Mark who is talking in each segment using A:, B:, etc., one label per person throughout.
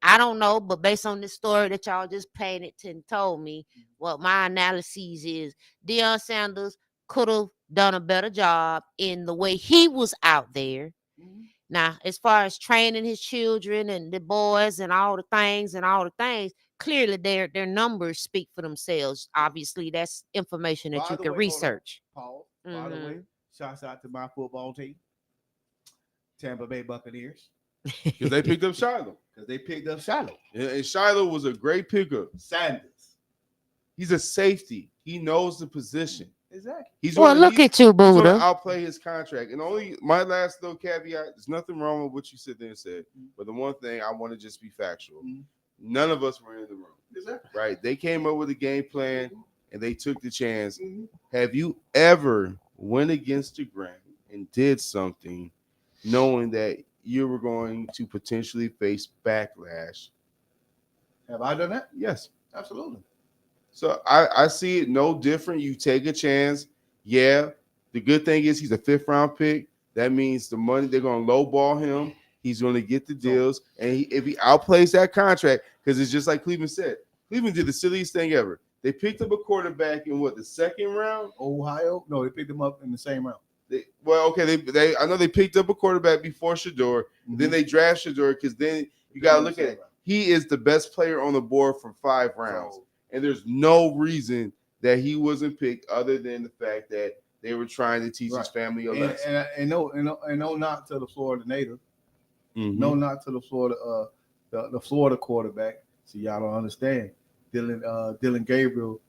A: I don't know, but based on this story that y'all just painted and told me, what my analysis is, Deion Sanders could have done a better job in the way he was out there. Now, as far as training his children and the boys and all the things, clearly their numbers speak for themselves. Obviously, that's information that
B: By
A: you
B: the
A: can
B: way, hold on,
A: research.
B: Paul. By the way,
A: Hmm
B: shouts out to my football team, Tampa Bay Buccaneers,
C: Because they picked up Shiloh.
B: because they picked up Shiloh
C: And Shiloh was a great pickup.
B: Sanders.
C: He's a safety. He knows the position.
B: Exactly.
A: Well, look at you,
C: He's going to
A: Buddha.
C: outplay his contract. And only my last little caveat, there's nothing wrong with what you said there and said. But the one thing I want to just be factual. None of us were in the room.
B: Exactly.
C: Right? They came up with a game plan and they took the chance. Have you ever went against the grain and did something knowing that you were going to potentially face backlash?
B: Have I done that?
C: Yes.
B: Absolutely.
C: So I see it no different. You take a chance. Yeah. The good thing is he's a 5th round pick. That means the money, they're going to lowball him. He's going to get the deals. And if he outplays that contract, because it's just like Cleveland said, Cleveland did the silliest thing ever. They picked up a quarterback in the 2nd round?
B: Ohio? No, they picked him up in the same round.
C: They I know they picked up a quarterback before Shador. Then they draft Shador because then you got to look at it. He is the best player on the board for 5 rounds. And there's no reason that he wasn't picked other than the fact that they were trying to teach his family a lesson.
B: And no knock to the Florida native. No knock to the Florida quarterback. So y'all don't understand. Dylan Gabriel,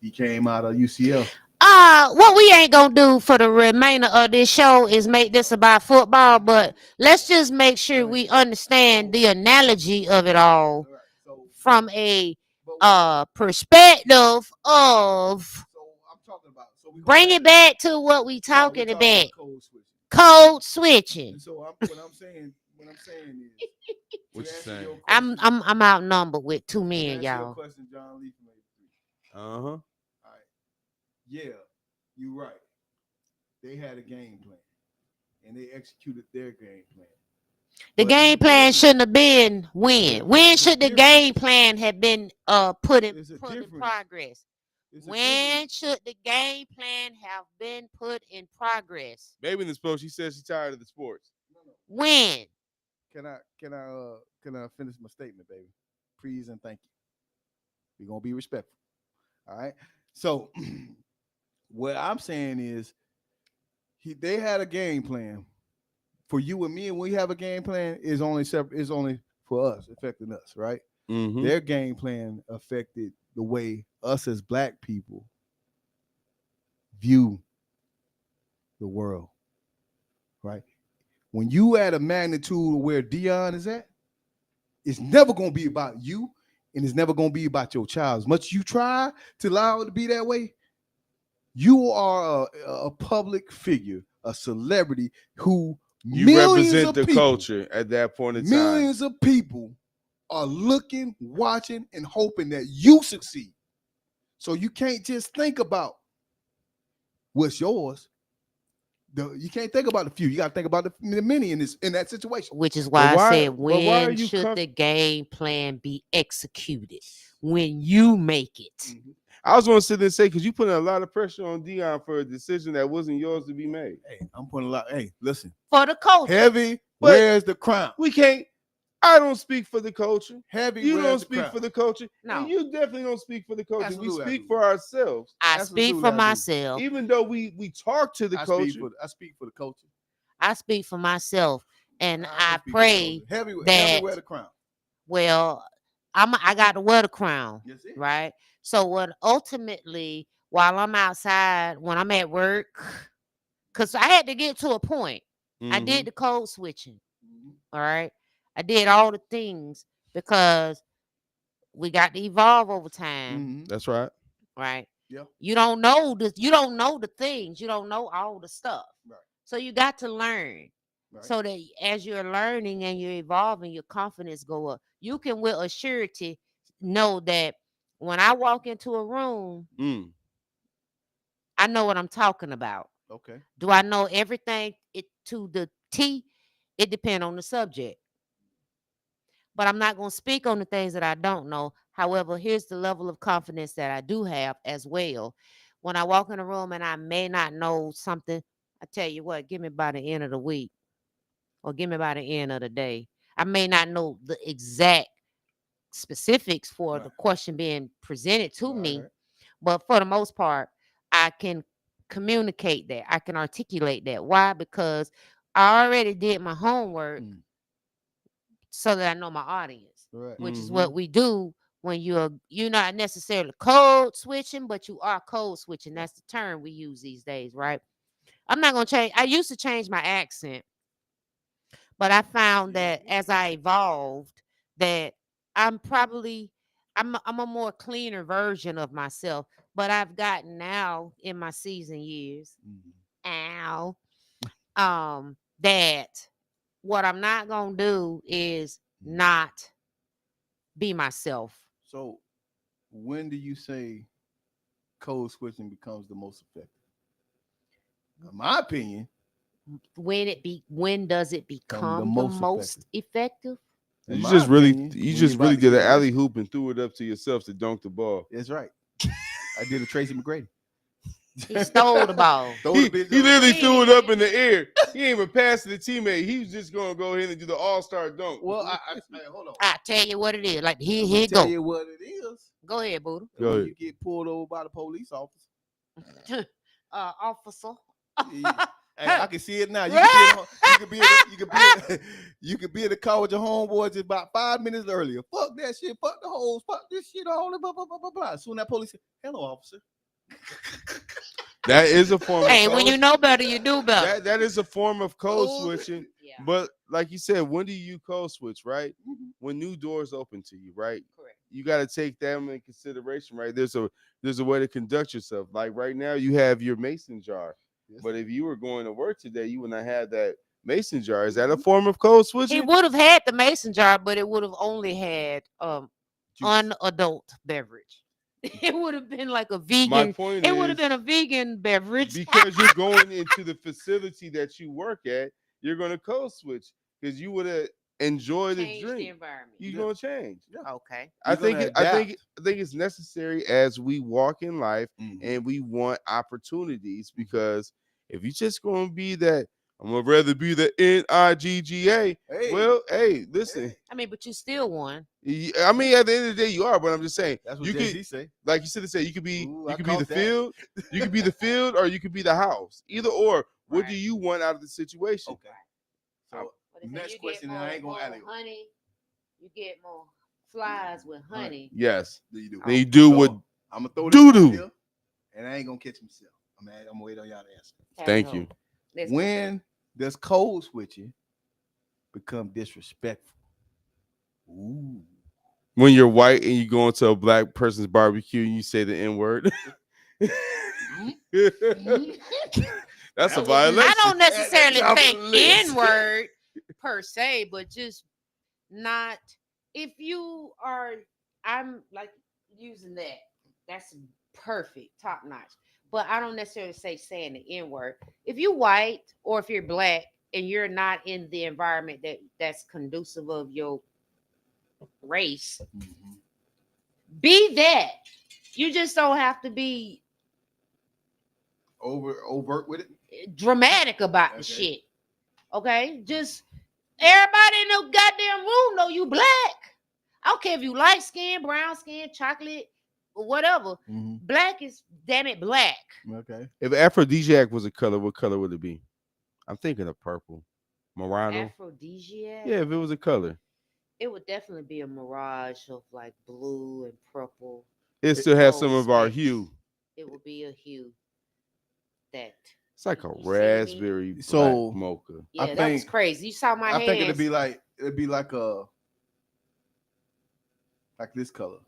B: he came out of UCF.
A: What we ain't gonna do for the remainder of this show is make this about football, but let's just make sure we understand the analogy of it all from a perspective of
B: So I'm talking about. So we
A: bring it back to what we talking about.
B: Code switching.
A: Code switching.
B: And so what I'm saying is,
C: What you saying?
A: I'm outnumbered with 2 men,
B: to answer your
A: y'all.
B: question, John Lee from 83.
C: Uh-huh.
B: All right. Yeah, you're right. They had a game plan, and they executed their game plan.
A: The
B: But
A: game plan shouldn't have been when. When should the game plan have been put in progress? When should the game plan have been put in progress?
C: Baby in this post, she says she's tired of the sports.
A: When?
B: Can I finish my statement, baby? Please and thank you. We're gonna be respectful. All right. So what I'm saying is they had a game plan. For you and me, and we have a game plan, is only for us, affecting us, right? Their game plan affected the way us as black people view the world, right? When you at a magnitude where Deion is at, it's never going to be about you, and it's never going to be about your child. As much as you try to allow it to be that way, you are a public figure, a celebrity who
C: you represent the culture at that point in time.
B: Millions of people are looking, watching, and hoping that you succeed. So you can't just think about what's yours. You can't think about the few. You got to think about the many in that situation.
A: Which is why I said, when should the game plan be executed? When you make it.
C: I was going to sit there and say, because you putting a lot of pressure on Deion for a decision that wasn't yours to be made.
B: Hey, I'm putting a lot. Hey, listen.
A: For the culture.
B: Heavy, where's the crown?
C: We can't. I don't speak for the culture.
B: Heavy,
C: you don't speak for the culture.
A: No.
C: And you definitely don't speak for the culture.
B: Absolutely,
C: we speak for ourselves.
A: I speak for myself.
C: Even though we talk to the culture.
B: I speak for the culture.
A: I speak for myself. And I pray
B: heavy,
A: that
B: wear the crown.
A: Well, I got to wear the crown.
B: Yes,
A: right? So what ultimately, while I'm outside, when I'm at work, because I had to get to a point. I did the code switching. All right. I did all the things because we got to evolve over time.
C: That's right.
A: Right.
B: Yeah.
A: You don't know the things. You don't know all the stuff.
B: Right.
A: So you got to learn. Right. So that as you're learning and you're evolving, your confidence go up. You can with a surety know that when I walk into a room, I know what I'm talking about.
B: Okay.
A: Do I know everything to the T? It depends on the subject. but I'm not going to speak on the things that I don't know. However, here's the level of confidence that I do have as well. When I walk in a room and I may not know something, I tell you what, give me by the end of the week or give me by the end of the day. I may not know the exact specifics for
B: Right.
A: the question being presented to
B: Right.
A: me,
B: Right.
A: but for the most part, I can communicate that. I can articulate that. Why? Because I already did my homework
B: Mm.
A: so that I know my audience,
B: Right.
A: which is
C: Mm-hmm.
A: what we do when you're not necessarily code switching, but you are code switching.
B: Yeah.
A: That's the term we use these days, right? I'm not gonna change. I used to change my accent, but I found that as I evolved, that I'm probably I'm a more cleaner version of myself. But I've gotten now in my season years,
B: Mhm.
A: ow, that what I'm not gonna do is
B: Mhm.
A: not be myself.
B: So, when do you say code switching becomes the most effective? In my opinion,
A: When does it
B: become the
A: become the
B: most effective.
A: most effective?
B: In
C: You
B: my
C: just really,
B: opinion,
C: you
B: when you're
C: just
B: about
C: really
B: to
C: did
B: get
C: an alley
B: arrested.
C: hoop and threw it up to yourself to dunk the ball.
B: That's right. I did a Tracy McGrady.
A: He stole the ball.
B: Throw the
C: He
B: bitch
C: he
B: up.
C: literally threw it up
A: He
C: in the air. He ain't even passed it to the teammate. He was just gonna go ahead and do the all-star dunk.
B: Well, hold on.
A: I tell you what it is. Like
B: I'm
A: here
B: gonna
A: you
B: tell
A: go.
B: you what it is.
A: Go ahead, Buddha.
C: Go
B: When
C: ahead.
B: you get pulled over by the police officer,
A: Officer.
B: hey, I
A: Hey.
B: can see it now. You could be in the, you could be in the, you could be in, you could be in the car with your homeboys just about 5 minutes earlier. Fuck that shit. Fuck the hoes. Fuck this shit. All blah blah blah blah blah. Soon that police said, "Hello, officer."
C: That is a form of
A: Hey, when you
C: code.
A: know better, you do better.
C: That is a form of code
B: Oh,
C: switching.
A: Yeah,
C: But like you said, when do you code switch, right?
B: mhm.
C: When new doors open to you, right?
A: correct.
C: You got to take them in consideration, right? There's a way to conduct yourself. Like right now, you have your mason jar,
B: Yes,
C: but
B: sir.
C: if you were going to work today, you would not have that mason jar. Is that a form of code
A: He
C: switching?
A: would have had the mason jar, but it would have only had
B: Juice.
A: unadult beverage. It would have been like a
C: My
A: vegan.
C: point
A: It would have
C: is
A: been a vegan beverage.
C: because you're going into the facility that you work at, you're going to code switch because you would have enjoyed the
A: Change the
C: drink.
A: environment.
C: You're
B: Yeah,
C: going to change.
B: yeah.
A: Okay.
B: You're gonna adapt.
C: I think it's necessary as we walk in life
B: Mhm.
C: and we want opportunities because if you just going to be that, I'm gonna rather be the NIGGA.
B: Hey,
C: Well, hey, listen.
B: hey.
A: I mean, but you still won.
C: I mean, at the end of the day, you are, but I'm just saying
B: That's what
C: you
B: Jay
C: could,
B: Z say.
C: like you said,
B: Ooh,
C: you
B: I
C: could be the
B: caught that.
C: field, you could be the field, or you could be the house. Either or. What do
A: Right.
C: you want out of the situation?
B: Okay.
C: I-
B: So
A: What they say,
B: next
A: you get
B: question, and I ain't
A: more
B: gonna alley.
A: honey. You get more flies with
B: Right.
A: honey.
C: Yes.
B: Do you do?
C: Then you do what
B: So I'm gonna throw this
C: doo
B: out
C: doo.
B: here, and I ain't gonna catch myself. I'm gonna wait on y'all to answer.
A: Have it
C: Thank
A: home.
C: you.
A: Let's go.
B: When does code switching become disrespectful? Ooh.
C: When you're white and you go into a black person's barbecue and you say the N word.
B: Mhm.
C: That's a
B: That would be-
A: I
C: violation.
A: don't necessarily
B: top of
A: think
B: the list.
A: N word per se, but just not if you are. I'm like using that. That's perfect, top notch. But I don't necessarily say saying the N word. If you white or if you're black and you're not in the environment that's conducive of your race,
B: Mhm.
A: be that. You just don't have to be
B: Overt with it.
A: dramatic about the
B: Okay.
A: shit. Okay, just everybody in the goddamn room know you black. I don't care if you light skin, brown skin, chocolate, or whatever.
B: Mhm.
A: Black is damn it black.
B: Okay.
C: If aphrodisiac was a color, what color would it be? I'm thinking of purple. Murano.
A: Aphrodisiac.
C: Yeah, if it was a color.
A: It would definitely be a mirage of like blue and purple.
C: It
B: It-
C: still has some
A: Those
C: of our
A: mix.
C: hue.
A: It would be a hue that
C: It's like a
A: you see me.
C: raspberry black
B: So
C: mocha.
A: Yeah, that was
B: think
A: crazy. You saw my
B: I think
A: hands.
B: it'd be like this color.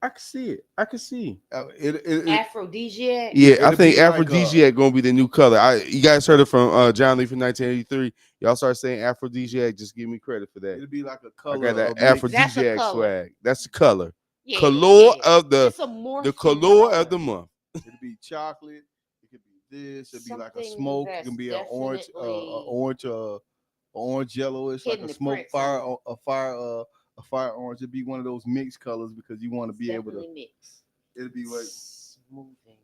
C: I can see it. I can see.
A: Aphrodisiac.
C: Yeah, I
B: It'll
C: think
B: be like
C: aphrodisiac gonna be the new color. You guys heard it from John Lee from 1983. Y'all start saying aphrodisiac. Just give me credit for that.
B: it'll be like a
C: I
B: color
C: got that
B: of mix.
A: That's a
C: aphrodisiac
A: color.
C: swag. That's the color.
A: Yeah,
C: Color
A: yeah.
C: of
A: It's a
C: the
A: morphing
C: color
A: color.
C: of the month.
B: It'll be chocolate. It could be this. It'll be like a
A: Something
B: smoke. It
A: that's
B: can be an orange,
A: definitely
B: orange yellow. It's like
A: hidden
B: a
A: the
B: smoke
A: prints
B: fire,
A: on it.
B: a fire, a fire orange. It'd be one of those mixed colors because you want to be able to.
A: Definitely mix.
B: It'd be like
A: Smoothing.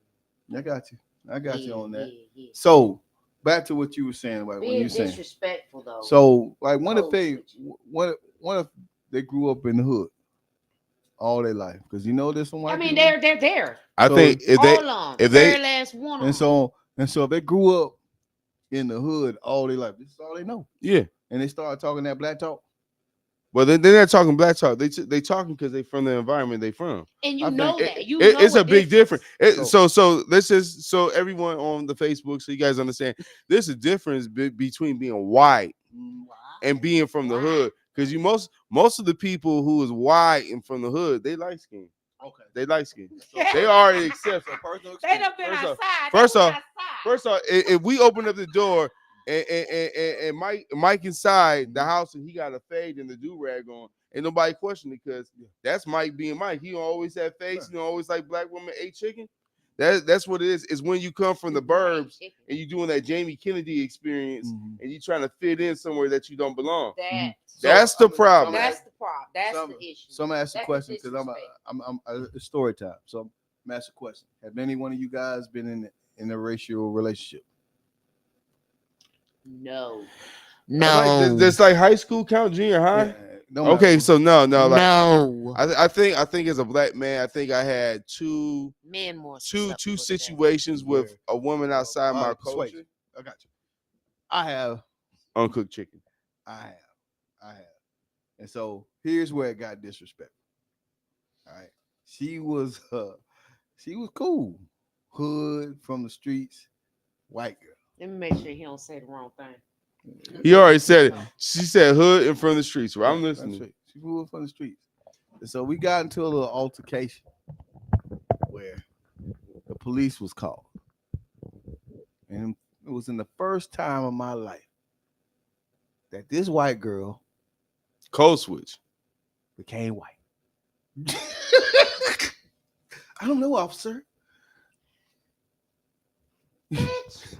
B: I got you. I got you
A: Yeah,
B: on that.
A: yeah, yeah.
B: So back to what you were saying, like when you
A: Being
B: were saying.
A: disrespectful though.
B: So like, what if
A: Code
B: they,
A: switching.
B: what if they grew up in the hood all their life? Because you know there's some
A: I
B: white
A: mean,
B: people.
A: they're there.
C: I
B: So
C: think if they
A: All of them.
C: if they
A: Very last one
B: and
A: of them.
B: so if they grew up in the hood all their life, this is all they know,
C: yeah.
B: and they start talking that black talk.
C: Well, they're not talking black talk. They talking because they from the environment they from.
A: And
B: I
A: you
B: think
A: know that. You know
C: It's
A: a
C: a big difference.
A: difference.
C: So let's just so everyone on the Facebook, so you guys understand, there's a difference between being white and being from the hood. Because you most of the people who is white and from the hood, they light skin.
B: Okay.
C: They light skin.
B: So
C: They already accept.
B: so personal
A: They
B: experience.
A: done been
C: First off-
A: outside.
C: first
A: They
C: off-
A: went outside.
C: First off, if we open up the door and Mike inside the house and he got a fade and the do rag on, ain't nobody questioning it because that's Mike being Mike. He don't always have face. He don't always like black women ate chicken. That's what it is. Is when you come from the burbs and you doing that Jamie Kennedy experience and you trying to fit in somewhere that you don't belong. That's the problem.
A: That's the problem. That's
B: Some-
A: the issue.
B: So I'm gonna ask a
A: That's the
B: question because
A: disrespect.
B: it's story time. So I'm gonna ask a question. Have any one of you guys been in a racial relationship?
A: No.
C: Like
A: No.
C: that's like high school count, junior high.
B: Yeah, no
C: Okay,
B: matter.
C: so no, like
A: No.
C: I think as a black man, I think I had two
A: Men more
C: two
A: susceptible to that.
C: situations with
B: Yeah.
C: a woman outside my
B: Persuasion.
C: culture.
B: I got you. I have.
C: Uncooked chicken.
B: I have. And so here's where it got disrespectful. All right. She was cool. Hood from the streets, white girl.
A: Let me make sure he don't say the wrong thing.
C: He already said it. She said hood in front of the streets. Well, I'm
B: That's
C: listening.
B: right. She hood from the streets. And so we got into a little altercation where the police was called. And it was in the first time of my life that this white girl
C: Code switch.
B: became white. I don't know, officer.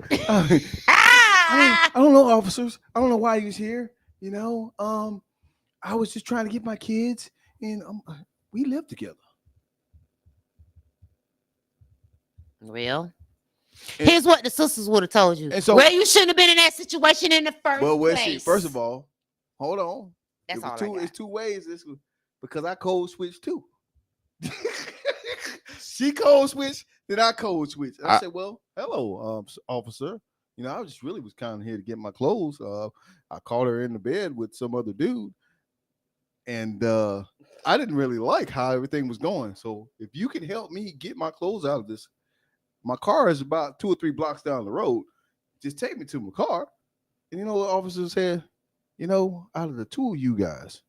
B: I don't know, officers. I don't know why he was here. You know, I was just trying to get my kids, and we live together.
A: Well,
B: And-
A: here's what the sisters would have told you.
B: And so-
A: well, you shouldn't have been in that situation in the first
B: Well,
A: place.
B: see, first of all, hold on.
A: That's
B: It was
A: all
B: two.
A: I got.
B: It's two ways. This was because I code switched too. She code switched, then I code switched. And I said, "Well, hello, officer. You know, I just really was kind of here to get my clothes. I caught her in the bed with some other dude, and I didn't really like how everything was going. So if you can help me get my clothes out of this, my car is about 2 or 3 blocks down the road. Just take me to my car." And you know what officer said? You know, out of the two of you guys,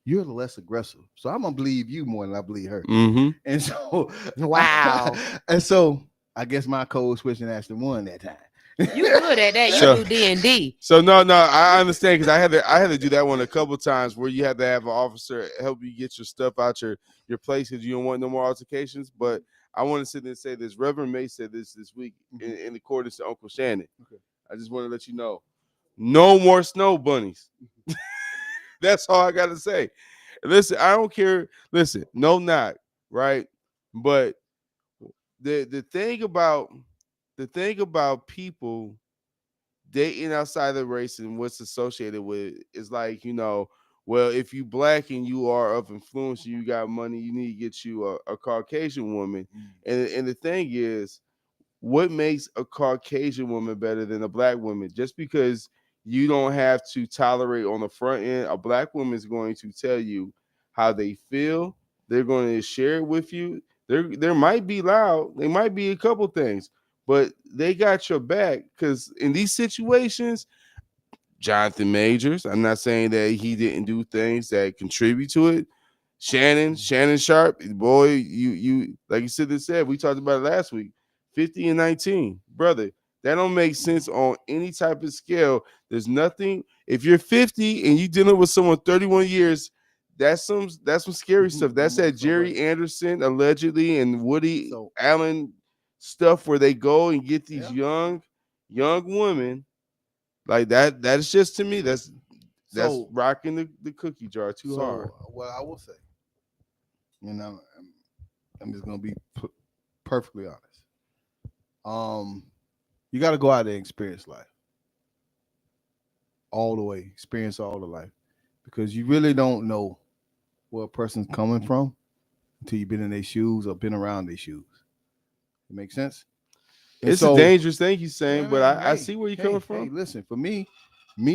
B: you're the less aggressive. So I'm gonna believe you more than I believe her.
C: Mm-hmm.
B: And so
A: Wow.
B: and so I guess my code switching actually won that time.
A: You good at that. You
C: So-
A: do D&D.
C: So no, I understand because I had to do that one a couple times where you had to have an officer help you get your stuff out your place because you don't want no more altercations. But I want to sit there and say this. Reverend May said this week in accordance to Uncle Shannon.
B: Okay.
C: I just want to let you know, no more snow bunnies. That's all I got to say. Listen, I don't care. Listen, no knock, right? But the thing about people dating outside the race and what's associated with it is like, you know, well, if you black and you are of influence and you got money, you need to get you a Caucasian woman. And the thing is, what makes a Caucasian woman better than a black woman? Just because you don't have to tolerate on the front end, a black woman is going to tell you how they feel. They're going to share it with you. There might be loud. They might be a couple things, but they got your back because in these situations, Jonathan Majors, I'm not saying that he didn't do things that contribute to it. Shannon Sharp, boy, you like you said, we talked about it last week. 50 and 19, brother. That don't make sense on any type of scale. There's nothing. If you're 50 and you dealing with someone 31 years, that's some scary stuff. That's that Jerry Anderson allegedly and Woody Allen stuff where they go and get these young women like that. That's just to me. that's
B: So
C: rocking the cookie jar too hard.
B: what I will say, and I'm just gonna be perfectly honest. Um, you got to go out there and experience life all the way, experience all the life, because you really don't know where a person's coming from until you've been in their shoes or been around their shoes. It makes sense. And
C: It's a
B: so,
C: dangerous thing he's saying, but I
B: hey,
C: see where you're coming
B: hey,
C: from.
B: listen, for me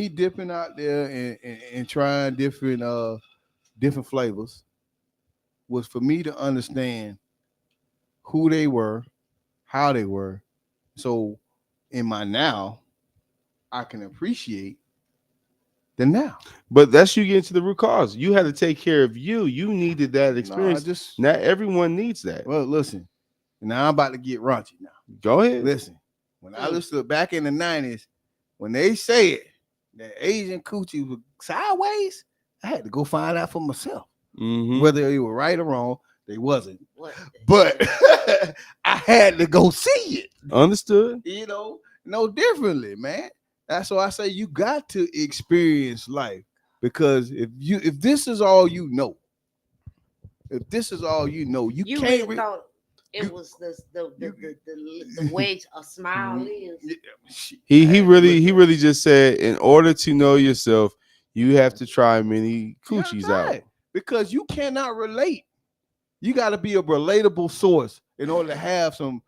B: dipping out there and trying different flavors was for me to understand who they were, how they were. So in my now, I can appreciate the now.
C: But that's you getting to the root cause. You had to take care of you. You needed that
B: No, I
C: experience.
B: just
C: Not everyone needs that.
B: well listen. Now I'm about to get raunchy now.
C: Go ahead.
B: Listen, when I listened to back in the 90s, when they said that Asian coochie was sideways, I had to go find out for myself.
C: Mm-hmm.
B: Whether they were right or wrong, they wasn't.
A: What?
B: But I had to go see it.
C: Understood.
B: No differently, man. That's why I say you got to experience life. Because if this is all you know, you
A: You
B: can't
A: really thought it
B: you-
A: was the
B: you-
A: the way a smile is.
B: Yeah, shit, I
C: He
B: had to
C: really
B: look
C: he
B: at
C: really just said in order to know yourself, you have to try many
B: You gotta
C: coochies
B: try
C: out.
B: it, because you cannot relate. You got to be a relatable source in order to have some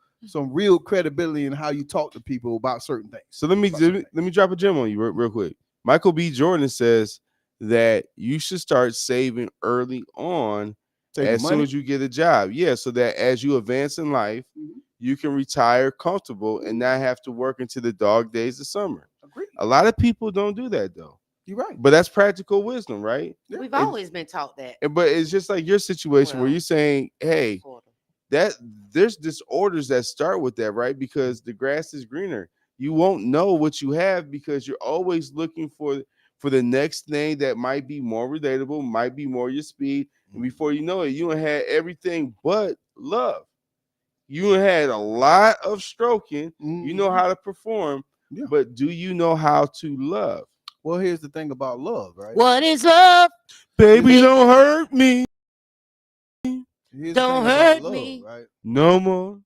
B: real credibility in how you talk to people about certain things.
C: So let me
B: About certain
C: let me drop a gem on you real quick. Michael B. Jordan says that you should start saving early on
B: Saving
C: as soon
B: money.
C: as you get a job. Yeah, so that as you advance in life,
B: Mhm.
C: you can retire comfortable and not have to work into the dog days of summer.
B: Agreed.
C: A lot of people don't do that though.
B: You're right.
C: But that's practical wisdom, right?
B: Yeah.
A: We've
C: And-
A: always been taught that.
C: But it's just like your situation where
A: Well,
C: you're saying, hey,
A: sort of.
C: that there's disorders that start with that, right? Because the grass is greener. You won't know what you have because you're always looking for the next thing that might be more relatable, might be more your speed. And before you know it, you done had everything but love. You done had a lot of stroking. You know
B: Mhm.
C: how to perform,
B: Yeah.
C: but do you know how to love?
B: Well, here's the thing about love, right?
A: What is love?
C: Baby, don't hurt me
B: Here's the
A: Don't
B: thing about
A: hurt
B: love,
A: me.
B: right?
C: no more.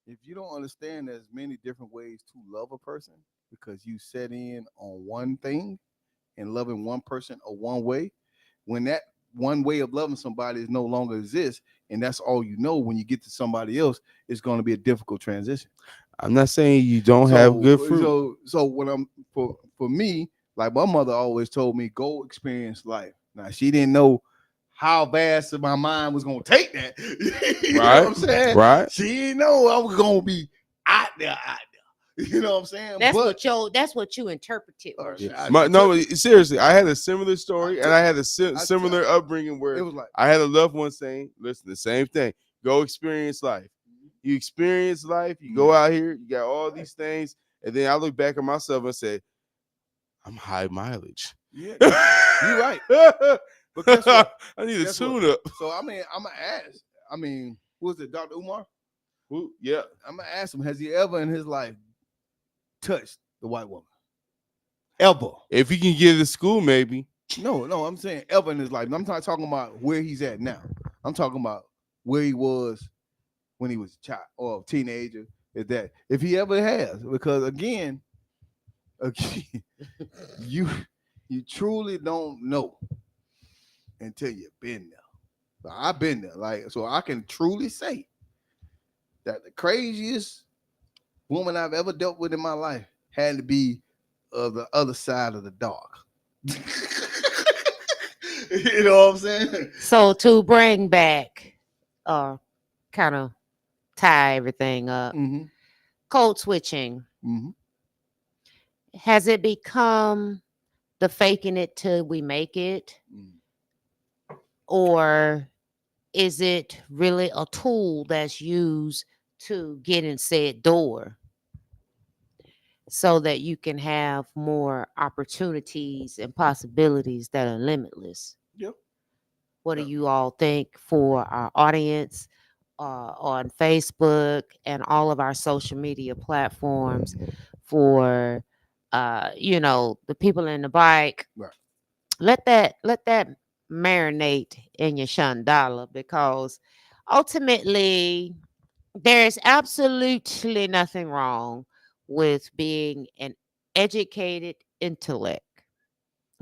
B: If you don't understand there's many different ways to love a person because you set in on one thing and loving one person or one way, when that one way of loving somebody is no longer exists and that's all you know, when you get to somebody else, it's going to be a difficult transition.
C: I'm not saying you don't have good fruit.
B: So when I'm for me, like my mother always told me, go experience life. Now she didn't know how vast my mind was gonna take that. You know what I'm saying?
C: Right.
B: She didn't know I was gonna be out there. You know what I'm saying?
A: That's what you interpreted.
B: Uh,
A: When she
B: I-
A: said
C: My,
B: I
C: no,
B: took-
C: seriously, I had a similar story,
B: I
C: and I
B: took-
C: had a
B: I
C: similar
B: took-
C: upbringing
B: it
C: where
B: was like
C: I had a loved one saying, "Listen, the same thing. Go experience life. You experience life. You go out here. You got all these things." And then I look back at myself and say, "I'm high mileage.
B: yeah, you're right.
C: I
B: But guess what?
C: need a
B: Guess what?
C: tune up."
B: So I mean, I'm gonna ask. I mean, who was it, Dr. Umar?
C: Ooh, yeah.
B: I'm gonna ask him, has he ever in his life touched the white woman? Ever?
C: If he can get to school, maybe.
B: No, I'm saying ever in his life. I'm not talking about where he's at now. I'm talking about where he was when he was a child or a teenager. Is that if he ever has? Because again, you you truly don't know until you've been there. So I've been there, like so I can truly say that the craziest woman I've ever dealt with in my life had to be of the other side of the dark. You know what I'm saying?
A: so to bring back, kind of tie everything up.
B: Mm-hmm.
A: Code switching,
B: Mm-hmm.
A: has it become the faking it till we make it, or is it really a tool that's used to get in said door so that you can have more opportunities and possibilities that are limitless?
B: Yep.
A: What do
B: Yep.
A: you all think for our audience on Facebook and all of our social media platforms, for the people in the bike,
B: Right.
A: let that marinate in your shandala, because ultimately there's absolutely nothing wrong with being an educated intellect.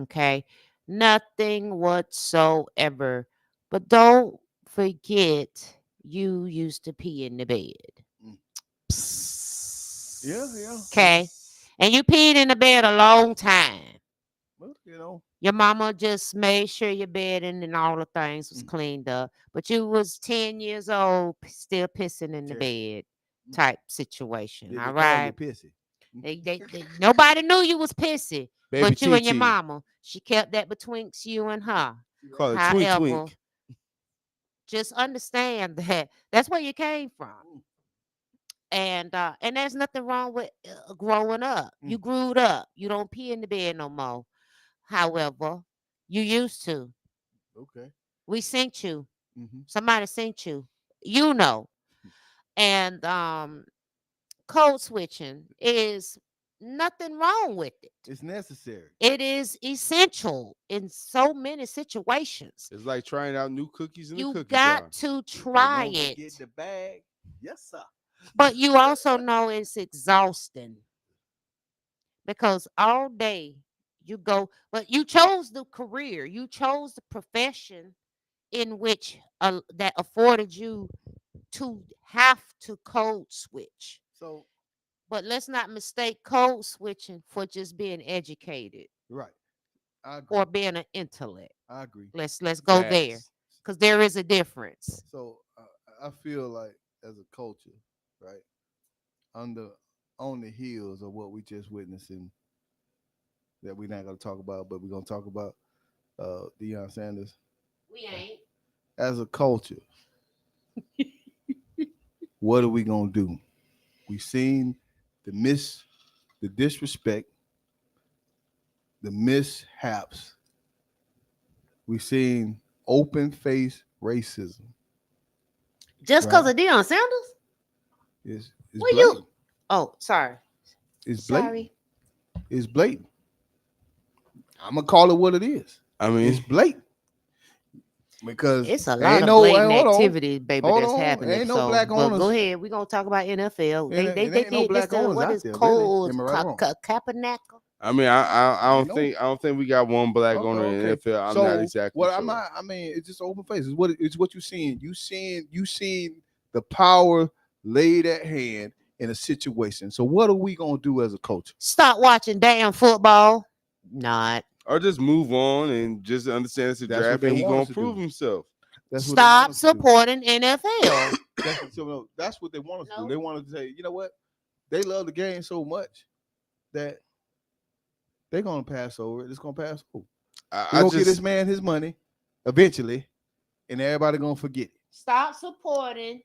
A: Okay. Nothing whatsoever. But don't forget, you used to pee in the bed.
B: Mm. Yeah, yeah.
A: Okay. And you peed in the bed a long time.
B: Well, you know.
A: Your mama just made sure your bedding and all the things was
B: Mm.
A: cleaned up. But you was 10 years old, still pissing in the
B: Okay.
A: bed
B: Mm.
A: type situation.
B: Did they
A: All
B: call you
A: right.
B: pissy?
A: Nobody knew you was pissy,
C: Baby
A: but you and your
C: TT.
A: mama. She kept that betwixt you and her.
C: Call it twink
A: However,
C: twink.
A: just understand that that's where you came from.
B: Mm.
A: And there's nothing wrong with growing up.
B: Mm.
A: You grew up. You don't pee in the bed no more. However, you used to.
B: Okay.
A: We sent you.
B: Mm-hmm.
A: Somebody sent you. You know. And code switching is nothing wrong with it.
B: It's necessary.
A: It is essential in so many situations.
C: It's like trying out new cookies in the
A: You
C: cookie
A: got
C: jar.
A: to
B: If they
A: try
B: want to
A: it.
B: get the bag, yes, sir.
A: But you also know it's exhausting, because all day you go, but you chose the career, you chose the profession in which that afforded you to have to code switch.
B: So,
A: But let's not mistake code switching for just being educated
B: right. I agree.
A: or being an intellect.
B: I agree.
A: Let's go there,
C: Facts.
A: because there is a difference.
B: So, I feel like as a culture, right, under on the heels of what we just witnessed, and that we're not going to talk about, but we're going to talk about Deion Sanders.
A: We ain't.
B: As a culture, what are we going to do? We've seen the disrespect, the mishaps. We've seen open face racism.
A: Just because
B: Right?
A: of Deion Sanders?
B: It's
A: Well, you.
B: blatant.
A: Oh, sorry.
B: It's blatant.
A: Sorry.
B: It's blatant. I'm gonna call it what it is.
C: I
B: It's
C: mean,
B: blatant because
A: It's a lot
B: ain't
A: of
B: no
A: blatant
B: hold on,
A: activity, baby,
B: hold
A: that's
B: on.
A: happening.
B: Ain't no
A: So,
B: black
A: but go
B: owners.
A: ahead. We're gonna talk about NFL.
B: And
A: They
B: it ain't no
A: did this.
B: black
A: The
B: owners
A: what
B: out
A: is
B: there, really.
A: Cole
B: Am I right or wrong?
A: Kaepernick?
C: I
B: Ain't
C: don't
B: no.
C: think we got one black
B: Okay,
C: owner in the
B: okay.
C: NFL. I'm not
B: So
C: exactly
B: what I'm
C: sure.
B: not. I mean, it's just open face. It's what you seeing. You seeing the power laid at hand in a situation. So what are we gonna do as a coach?
A: Stop watching damn football. Not.
C: Or just move on and just understand it's a
B: That's what
C: draft
B: they
C: and he
B: want
C: gonna
B: us to
C: prove
B: do.
C: himself.
B: That's what they want
A: Stop
B: us to do.
A: supporting NFL.
B: That's what they want us to do.
A: No.
B: They want us to say, you know what? They love the game so much that they're gonna pass over it. It's gonna pass over. We're
C: I
B: gonna get this
C: just
B: man his money eventually, and everybody gonna forget it.
A: Stop supporting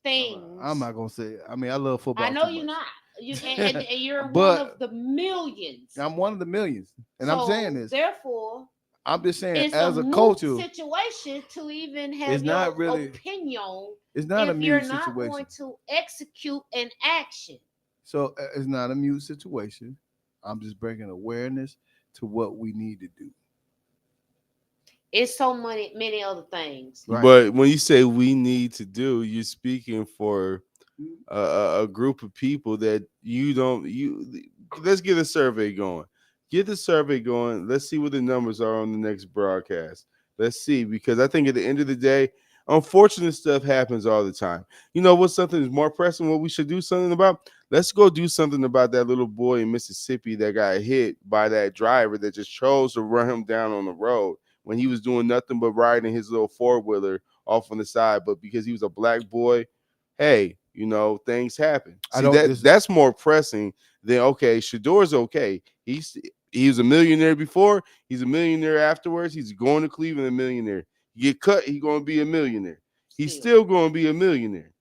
B: I'm
A: things.
B: not gonna say. I mean, I love
A: I
B: football
A: know
B: too
A: you're
B: much,
A: not. And you're one of
B: but
A: the millions.
B: I'm one of the millions, and I'm saying
A: So
B: this.
A: therefore,
B: I'm just saying,
A: it's a
B: as a
A: moot
B: culture,
A: situation to even
B: it's
A: have your
B: not really.
A: opinion
B: It's not a
A: if you're
B: mute
A: not
B: situation.
A: going to execute an action.
B: So it's not a mute situation. I'm just bringing awareness to what we need to do.
A: It's so many other things.
B: Right.
C: but when you say we need to do, you're speaking for a group of people that you don't you let's get a survey going. Get the survey going. Let's see what the numbers are on the next broadcast. Let's see, because I think at the end of the day, unfortunate stuff happens all the time. You know what's something that's more pressing, what we should do something about? Let's go do something about that little boy in Mississippi that got hit by that driver that just chose to run him down on the road when he was doing nothing but riding his little four-wheeler off on the side. But because he was a black boy, hey, things happen.
B: I
C: See,
B: don't.
C: that's more pressing than, okay, Shador's okay. He was a millionaire before. He's a millionaire afterwards. He's going to Cleveland a millionaire. You get cut, he's going to be a millionaire. He's still going to be a millionaire.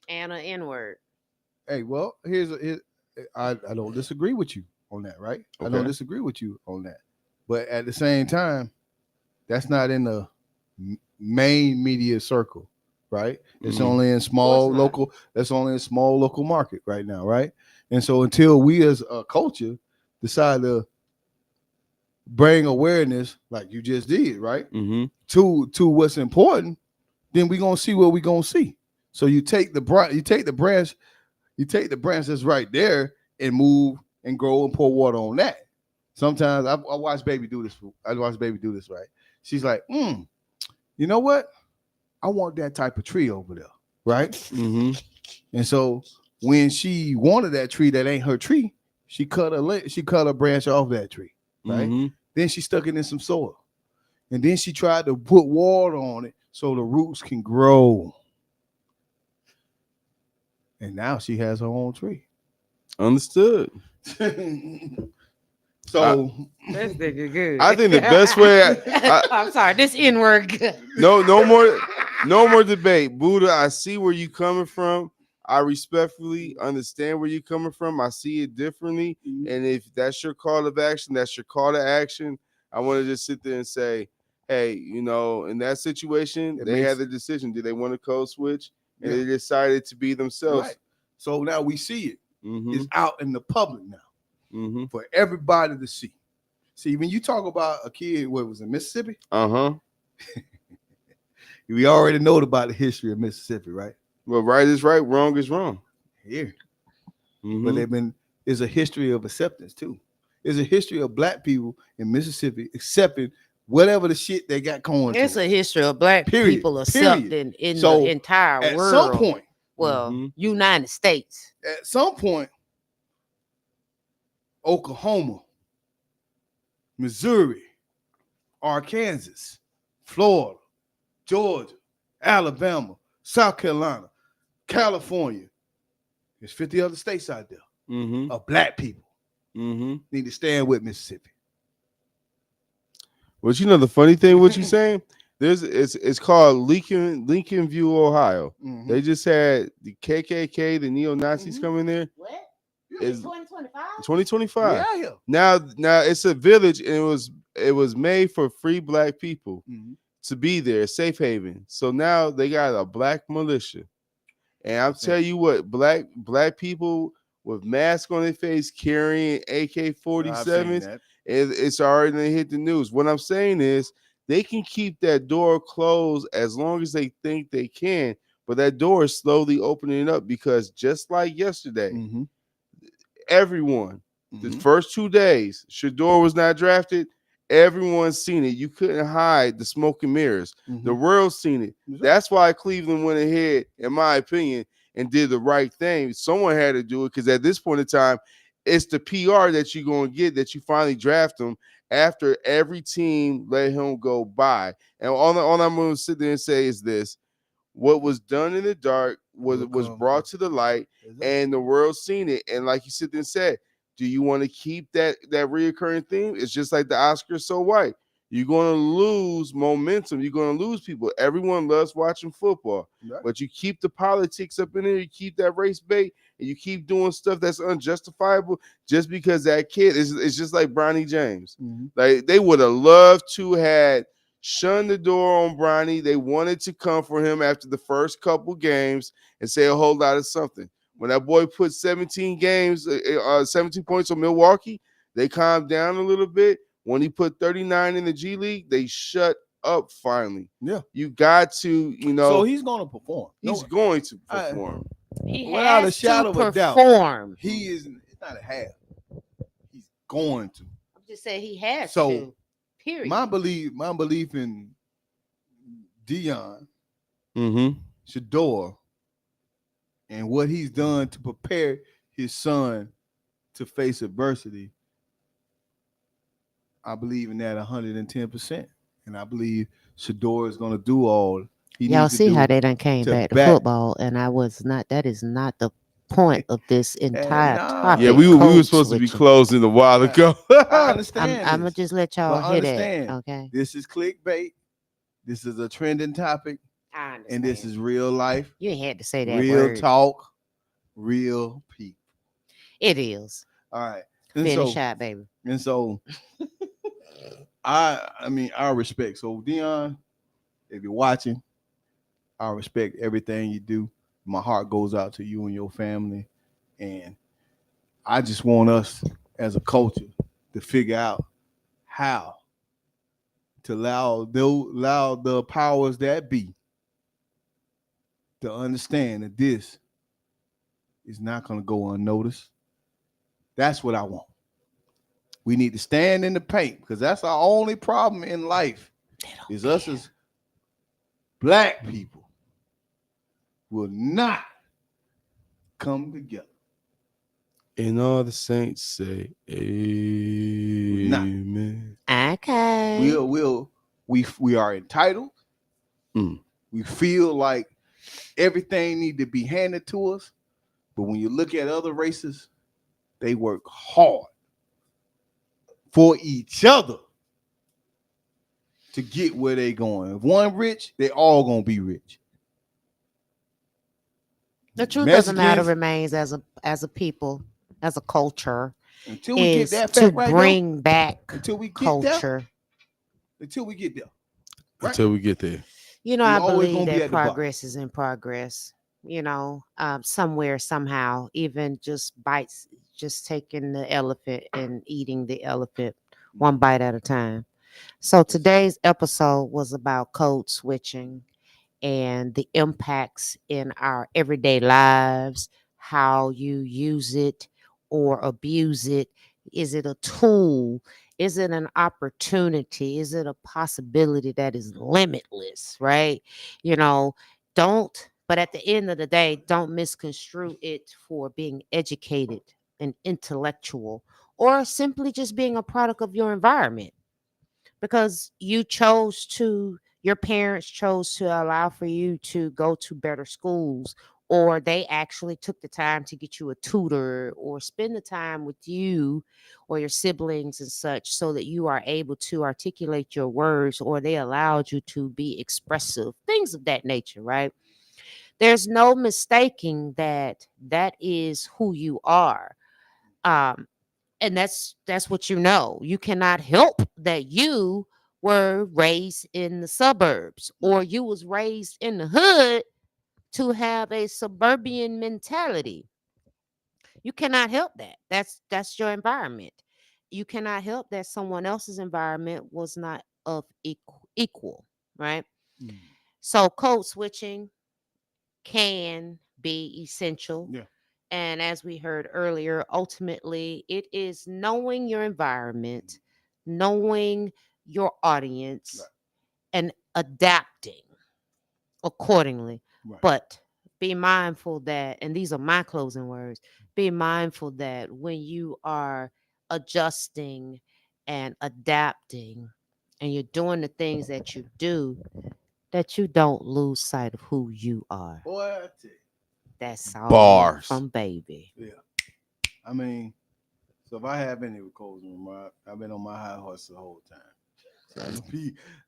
A: And an N word.
B: Hey, well, I don't disagree with you on that, right? I don't
C: Okay.
B: disagree with you on that. But at the same time, that's not in the main media circle, right? It's
C: Mhm.
B: only in small
A: not.
B: local. That's only in small local market right now, right? And so until we as a culture decide to bring awareness like you just did, right?
C: Mm-hmm.
B: To what's important, then we're gonna see what we're gonna see. So you take the branch that's right there and move and grow and pour water on that. Sometimes I watch baby do this. I watch baby do this, right? She's like, you know what? I want that type of tree over there, right?
C: Mm-hmm.
B: And so when she wanted that tree that ain't her tree, she cut a branch off that tree, right?
C: Mm-hmm.
B: Then she stuck it in some soil. And then she tried to put water on it so the roots can grow. And now she has her own tree.
C: Understood.
B: So
A: This nigga good.
C: I think the best way.
A: I'm sorry, this N word good.
C: No more debate. Buddha, I see where you coming from. I respectfully understand where you're coming from. I see it differently. And if that's your call of action, that's your call to action. I want to just sit there and say, hey, in that situation, they had the decision. Did they want to code switch? And they decided to be themselves.
B: Right. So now we see it.
C: Mm-hmm.
B: It's out in the public now
C: Mm-hmm.
B: for everybody to see. See, when you talk about a kid, what was in Mississippi?
C: Uh-huh.
B: We already know about the history of Mississippi, right?
C: Well, right is right, wrong is wrong.
B: Here.
C: Mm-hmm.
B: But there's a history of acceptance too. There's a history of black people in Mississippi accepting whatever the shit they got going.
A: It's a history of black people accepting in the entire
B: at
A: world.
B: Some point,
A: United States.
B: At some point, Oklahoma, Missouri, Arkansas, Florida, Georgia, Alabama, South Carolina, California. There's 50 other states out there of black people need to stand with Mississippi.
C: Well, the funny thing, what you saying? It's called Lincoln View, Ohio. They just had the KKK, the neo-Nazis come in there.
A: What?
C: It's
A: 2025?
C: 2025.
B: Yeah.
C: Now it's a village, and it was made for free black people to be there, safe haven. So now they got a black militia, and I'll tell you what, black people with masks on their face carrying AK-47s, it's already hit the news. What I'm saying is they can keep that door closed as long as they think they can, but that door is slowly opening up because just like yesterday, everyone, the first 2 days, Shador was not drafted. Everyone's seen it. You couldn't hide the smoke and mirrors. The world's seen it. That's why Cleveland went ahead, in my opinion, and did the right thing. Someone had to do it because at this point in time, it's the PR that you're going to get that you finally draft him after every team let him go by. And all I'm going to sit there and say is this. What was done in the dark was brought to the light, and the world's seen it. And like you sit there and said, do you want to keep that reoccurring theme? It's just like the Oscars so white. You're going to lose momentum. You're going to lose people. Everyone loves watching football, but you keep the politics up in there. You keep that race bait, and you keep doing stuff that's unjustifiable just because that kid is. It's just like Bronny James. Like they would have loved to had shunned the door on Bronny. They wanted to come for him after the first couple games and say a whole lot of something. When that boy put 17 points on Milwaukee, they calmed down a little bit. When he put 39 in the G League, they shut up finally.
B: Yeah.
C: You got to,
B: So he's going to perform.
C: He's going to perform.
A: He
B: Without
A: has
B: a shadow
A: to
B: of a doubt.
A: perform.
B: He is. It's not a half. He's going to.
A: I'm just saying he has
B: So,
A: to. Period.
B: My belief in Dion, Shador, and what he's done to prepare his son to face adversity, I believe in that 110%. And I believe Shador is going to do all he
A: Y'all
B: needs to
A: see
B: do
A: how they done came
B: to
A: back to
B: back-
A: football, and that is not the point of this entire
B: nah.
A: topic.
C: Yeah, we were
A: code
C: supposed to be
A: switching.
C: closing a while ago.
B: I understand.
A: I'm gonna just let y'all
B: But
A: hear
B: understand,
A: that. Okay.
B: this is clickbait. This is a trending topic,
A: I understand.
B: and this is real life,
A: You ain't had to say that
B: real
A: word.
B: talk, real people.
A: It is.
B: All right.
A: Finish out, baby.
B: And so I respect. So Dion, if you're watching, I respect everything you do. My heart goes out to you and your family. And I just want us as a culture to figure out how to allow the powers that be to understand that this is not going to go unnoticed. That's what I want. We need to stand in the paint because that's our only problem in life is us as black people will not come together.
C: And all the saints say,
B: Not.
C: Amen.
A: Okay.
B: We are entitled.
C: Mm.
B: We feel like everything need to be handed to us. But when you look at other races, they work hard for each other to get where they going. If one rich, they all gonna be rich.
A: The truth of the matter
B: Mexicans,
A: remains, as a people, as a culture,
B: until we get
A: is
B: that
A: to
B: fact right though,
A: bring back
B: until we get there,
A: culture.
B: right?
C: Until we get there.
B: We
A: I
B: always
A: believe
B: gonna be
A: that
B: at the bottom.
A: progress is in progress. Somewhere, somehow, even just bites, just taking the elephant and eating the elephant one bite at a time. So today's episode was about code switching and the impacts in our everyday lives, how you use it or abuse it. Is it a tool? Is it an opportunity? Is it a possibility that is limitless, right? You know, but at the end of the day, don't misconstrue it for being educated and intellectual or simply just being a product of your environment because your parents chose to allow for you to go to better schools, or they actually took the time to get you a tutor or spend the time with you or your siblings and such so that you are able to articulate your words, or they allowed you to be expressive, things of that nature, right? There's no mistaking that that is who you are. um and that's what you know. You cannot help that you were raised in the suburbs or you was raised in the hood to have a suburban mentality. You cannot help that. That's your environment. You cannot help that someone else's environment was not of equal, right?
B: Mm.
A: So code switching can be essential.
B: Yeah.
A: And as we heard earlier, ultimately, it is knowing your environment, knowing your audience,
B: Right.
A: and adapting accordingly.
B: Right.
A: But be mindful that, and these are my closing words, be mindful that when you are adjusting and adapting and you're doing the things that you do, that you don't lose sight of who you are.
B: Boy, I tell you.
A: That's all
C: Bars.
A: from baby.
B: Yeah. I mean, so if I have any closing remark, I've been on my high horse the whole time. So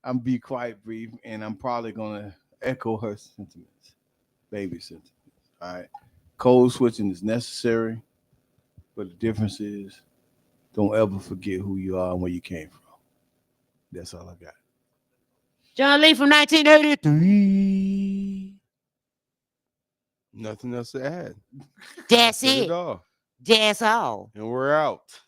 B: I'm be quite brief, and I'm probably gonna echo her sentiments, baby sentiments. All right, code switching is necessary, but the difference is don't ever forget who you are and where you came from. That's all I got.
A: John Lee from 1983.
C: Nothing else to add.
A: That's
C: Said it
A: it.
C: all.
A: That's all.
C: And we're out.